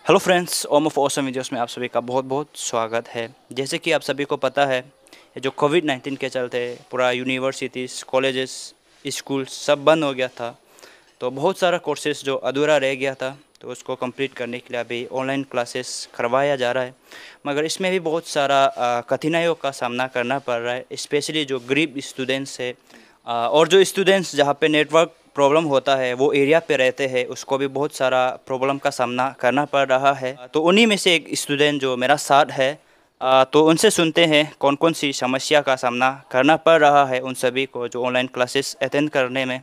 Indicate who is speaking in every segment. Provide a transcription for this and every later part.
Speaker 1: Hello friends, home of awesome videos में आप सभी का बहुत बहुत स्वागत है। जैसे कि आप सभी को पता है, ये जो कोविड-19 के चलते पूरा यूनिवर्सिटीज़, कॉलेजेस, स्कूल सब बंद हो गया था। तो बहुत सारा कोर्सेज जो अधूरा रह गया था, तो उसको कंप्लीट करने के लिए अभी ऑनलाइन क्लासेस करवाया जा रहा है। मगर इसमें भी बहुत सारा कठिनाइयों का सामना करना पड़ रहा है, स्पेशली जो गरीब स्टूडेंट्स है और जो स्टूडेंट्स जहाँ पे नेटवर्क प्रॉब्लम होता है वो एरिया पे रहते हैं, उसको भी बहुत सारा प्रॉब्लम का सामना करना पड़ रहा है। तो उन्हीं में से एक स्टूडेंट जो मेरा साथ है, तो उनसे सुनते हैं कौन कौन सी समस्या का सामना करना पड़ रहा है उन सभी को जो ऑनलाइन क्लासेस अटेंड करने में।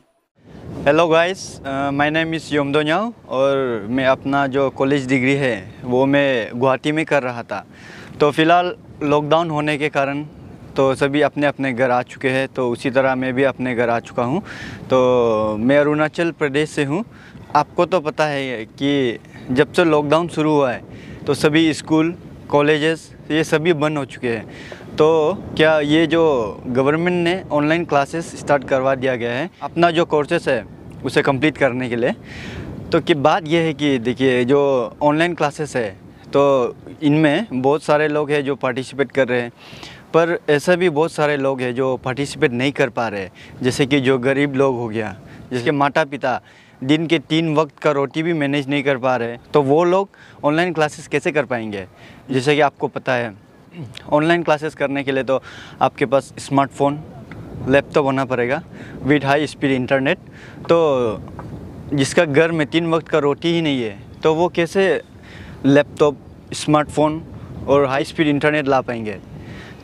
Speaker 2: Hello guys, my name is Yomdo Nyao और मैं अपना जो कॉलेज डिग्री है वो मैं गुवाहाटी में कर रहा था। तो फ़िलहाल लॉकडाउन होने के कारण तो सभी अपने अपने घर आ चुके हैं, तो उसी तरह मैं भी अपने घर आ चुका हूँ। तो मैं अरुणाचल प्रदेश से हूँ। आपको तो पता है कि जब से लॉकडाउन शुरू हुआ है तो सभी स्कूल, कॉलेजेस ये सभी बंद हो चुके हैं। तो क्या ये जो गवर्नमेंट ने ऑनलाइन क्लासेस स्टार्ट करवा दिया गया है अपना जो कोर्सेस है उसे कंप्लीट करने के लिए। तो कि बात ये है कि देखिए, जो ऑनलाइन क्लासेस है तो इनमें बहुत सारे लोग हैं जो पार्टिसिपेट कर रहे हैं, पर ऐसा भी बहुत सारे लोग हैं जो पार्टिसिपेट नहीं कर पा रहे। जैसे कि जो गरीब लोग हो गया, जिसके माता पिता दिन के 3 वक्त का रोटी भी मैनेज नहीं कर पा रहे, तो वो लोग ऑनलाइन क्लासेस कैसे कर पाएंगे। जैसे कि आपको पता है, ऑनलाइन क्लासेस करने के लिए तो आपके पास स्मार्टफ़ोन, लैपटॉप होना पड़ेगा विद हाई स्पीड इंटरनेट। तो जिसका घर में 3 वक्त का रोटी ही नहीं है, तो वो कैसे लैपटॉप, स्मार्टफ़ोन और हाई स्पीड इंटरनेट ला पाएंगे।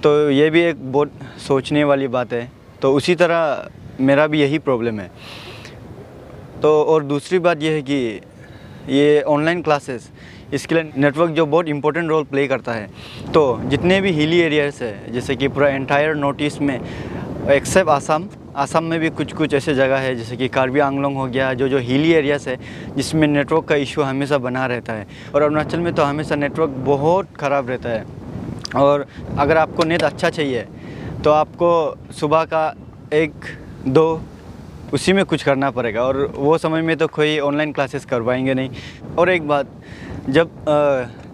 Speaker 2: तो ये भी एक बहुत सोचने वाली बात है। तो उसी तरह मेरा भी यही प्रॉब्लम है। तो और दूसरी बात यह है कि ये ऑनलाइन क्लासेस, इसके लिए नेटवर्क जो बहुत इंपॉर्टेंट रोल प्ले करता है। तो जितने भी हिली एरियाज़ है, जैसे कि पूरा एंटायर नॉर्थ ईस्ट में एक्सेप्ट आसाम में भी कुछ कुछ ऐसे जगह है जैसे कि कार्बी आंगलोंग हो गया, जो हिली एरियाज़ है जिसमें नेटवर्क का इशू हमेशा बना रहता है। और अरुणाचल में तो हमेशा नेटवर्क बहुत ख़राब रहता है। और अगर आपको नेट अच्छा चाहिए तो आपको सुबह का 1-2 उसी में कुछ करना पड़ेगा, और वो समय में तो कोई ऑनलाइन क्लासेस करवाएंगे नहीं। और एक बात, जब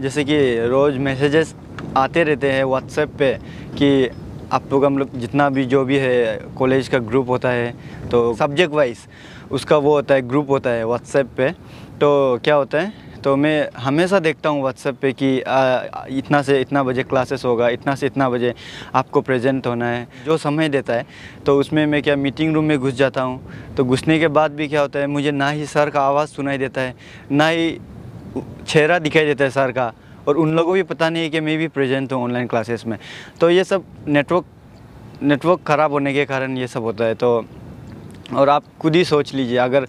Speaker 2: जैसे कि रोज़ मैसेजेस आते रहते हैं व्हाट्सएप पे कि आप लोग, हम लोग जितना भी जो भी है कॉलेज का ग्रुप होता है, तो सब्जेक्ट वाइज उसका वो होता है, ग्रुप होता है व्हाट्सएप पे। तो क्या होता है, तो मैं हमेशा देखता हूँ व्हाट्सएप पे कि इतना से इतना बजे क्लासेस होगा, इतना से इतना बजे आपको प्रेजेंट होना है, जो समय देता है। तो उसमें मैं क्या मीटिंग रूम में घुस जाता हूँ। तो घुसने के बाद भी क्या होता है, मुझे ना ही सर का आवाज़ सुनाई देता है, ना ही चेहरा दिखाई देता है सर का, और उन लोगों को भी पता नहीं है कि मैं भी प्रेजेंट हूँ ऑनलाइन क्लासेस में। तो ये सब नेटवर्क ख़राब होने के कारण ये सब होता है। तो और आप खुद ही सोच लीजिए, अगर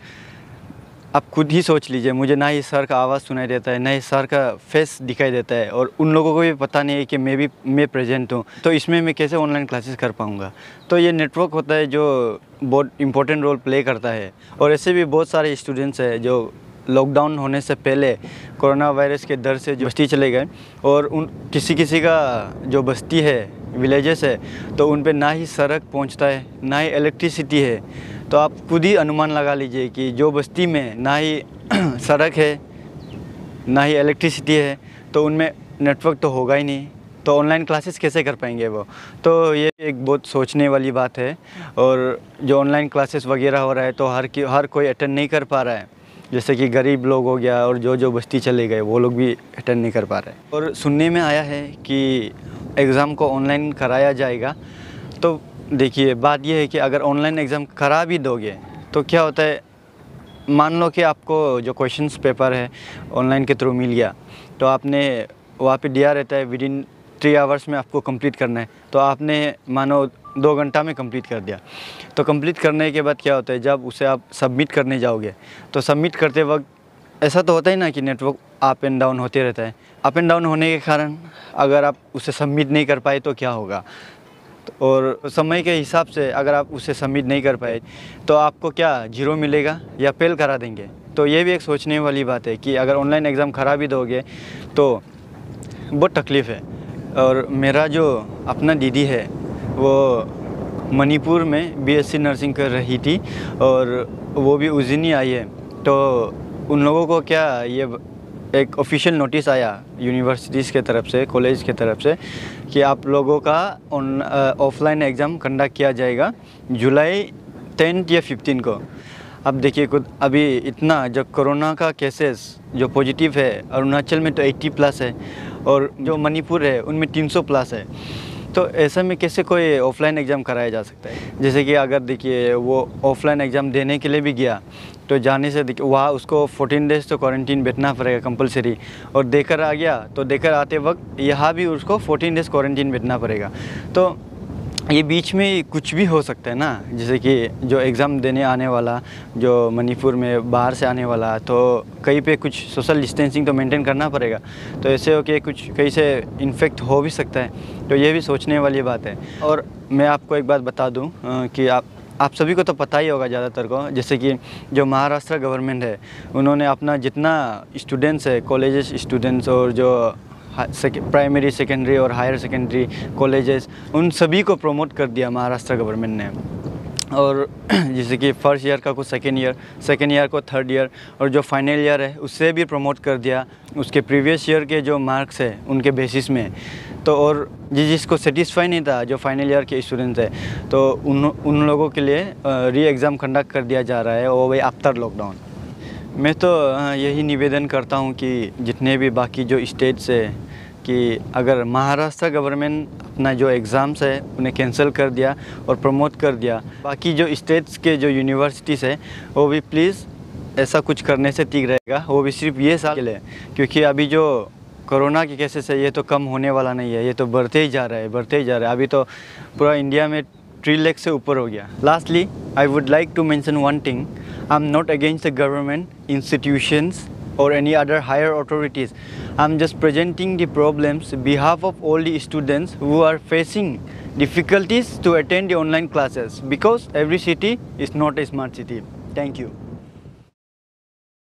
Speaker 2: आप खुद ही सोच लीजिए, मुझे ना ही सर का आवाज़ सुनाई देता है, ना ही सर का फेस दिखाई देता है, और उन लोगों को भी पता नहीं है कि मैं प्रेजेंट हूँ। तो इसमें मैं कैसे ऑनलाइन क्लासेस कर पाऊँगा। तो ये नेटवर्क होता है जो बहुत इंपॉर्टेंट रोल प्ले करता है। और ऐसे भी बहुत सारे स्टूडेंट्स हैं जो लॉकडाउन होने से पहले कोरोना वायरस के डर से जो बस्ती चले गए, और उन किसी का जो बस्ती है, विलेजेस है, तो उन पे ना ही सड़क पहुंचता है, ना ही इलेक्ट्रिसिटी है। तो आप खुद ही अनुमान लगा लीजिए कि जो बस्ती में ना ही सड़क है, ना ही इलेक्ट्रिसिटी है, तो उनमें नेटवर्क तो होगा ही नहीं। तो ऑनलाइन क्लासेस कैसे कर पाएंगे वो। तो ये एक बहुत सोचने वाली बात है। और जो ऑनलाइन क्लासेस वगैरह हो रहा है तो हर कोई अटेंड नहीं कर पा रहा है। जैसे कि गरीब लोग हो गया, और जो बस्ती चले गए वो लोग भी अटेंड नहीं कर पा रहे। और सुनने में आया है कि एग्ज़ाम को ऑनलाइन कराया जाएगा। तो देखिए, बात यह है कि अगर ऑनलाइन एग्ज़ाम करा भी दोगे तो क्या होता है, मान लो कि आपको जो क्वेश्चंस पेपर है ऑनलाइन के थ्रू मिल गया, तो आपने वहाँ पे दिया रहता है विदिन 3 आवर्स में आपको कंप्लीट करना है। तो आपने मानो 2 घंटा में कंप्लीट कर दिया। तो कंप्लीट करने के बाद क्या होता है, जब उसे आप सबमिट करने जाओगे तो सबमिट करते वक्त ऐसा तो होता ही ना कि नेटवर्क अप एंड डाउन होते रहता है। अप एंड डाउन होने के कारण अगर आप उसे सबमिट नहीं कर पाए तो क्या होगा। और समय के हिसाब से अगर आप उसे सबमिट नहीं कर पाए तो आपको क्या 0 मिलेगा या फेल करा देंगे। तो ये भी एक सोचने वाली बात है कि अगर ऑनलाइन एग्ज़ाम करा भी दोगे तो बहुत तकलीफ़ है। और मेरा जो अपना दीदी है वो मणिपुर में बीएससी नर्सिंग कर रही थी, और वो भी उज्जैन आई है। तो उन लोगों को क्या ये एक ऑफिशियल नोटिस आया यूनिवर्सिटीज़ के तरफ से, कॉलेज के तरफ से, कि आप लोगों का ऑफलाइन एग्ज़ाम कंडक्ट किया जाएगा जुलाई 10 या 15 को। अब देखिए खुद अभी इतना जो कोरोना का केसेस जो पॉजिटिव है, अरुणाचल में तो 80+ है और जो मणिपुर है उनमें 300 प्लस है। तो ऐसे में कैसे कोई ऑफलाइन एग्ज़ाम कराया जा सकता है? जैसे कि अगर देखिए वो ऑफलाइन एग्ज़ाम देने के लिए भी गया तो जाने से वहाँ उसको 14 डेज़ तो क्वारंटीन बैठना पड़ेगा कंपलसरी, और देकर आ गया तो देकर आते वक्त यहाँ भी उसको 14 डेज़ क्वारंटीन बैठना पड़ेगा। तो ये बीच में कुछ भी हो सकता है ना, जैसे कि जो एग्ज़ाम देने आने वाला जो मणिपुर में बाहर से आने वाला, तो कहीं पे कुछ सोशल डिस्टेंसिंग तो मेंटेन करना पड़ेगा। तो ऐसे हो कि कुछ कहीं से इन्फेक्ट हो भी सकता है, तो ये भी सोचने वाली बात है। और मैं आपको एक बात बता दूं कि आप सभी को तो पता ही होगा ज़्यादातर को, जैसे कि जो महाराष्ट्र गवर्नमेंट है उन्होंने अपना जितना स्टूडेंट्स है, कॉलेजेस स्टूडेंट्स और जो प्राइमरी, सेकेंडरी और हायर सेकेंडरी कॉलेजेस, उन सभी को प्रमोट कर दिया महाराष्ट्र गवर्नमेंट ने। और जैसे कि फर्स्ट ईयर का को सेकेंड ईयर को थर्ड ईयर, और जो फाइनल ईयर है उससे भी प्रमोट कर दिया उसके प्रीवियस ईयर के जो मार्क्स है उनके बेसिस में। तो और जिसको सेटिस्फाई नहीं था जो फाइनल ईयर के स्टूडेंट्स है, तो उन लोगों के लिए री एग्ज़ाम कंडक्ट कर दिया जा रहा है, वो भी आफ्टर लॉकडाउन। मैं तो यही निवेदन करता हूँ कि जितने भी बाकी जो स्टेट्स है, कि अगर महाराष्ट्र गवर्नमेंट अपना जो एग्ज़ाम्स है उन्हें कैंसिल कर दिया और प्रमोट कर दिया, बाकी जो स्टेट्स के जो यूनिवर्सिटीज़ है वो भी प्लीज़ ऐसा कुछ करने से ठीक रहेगा, वो भी सिर्फ ये साल के लिए, क्योंकि अभी जो कोरोना के केसेस है ये तो कम होने वाला नहीं है, ये तो बढ़ते ही जा रहा है। अभी तो पूरा इंडिया में 3 लाख से ऊपर हो गया। Lastly I would like to mention one thing, I am not against the government, institutions or any other higher authorities. I'm just presenting the problems on behalf of all the students who are facing difficulties to attend the online classes, because every city is not a smart city. Thank you.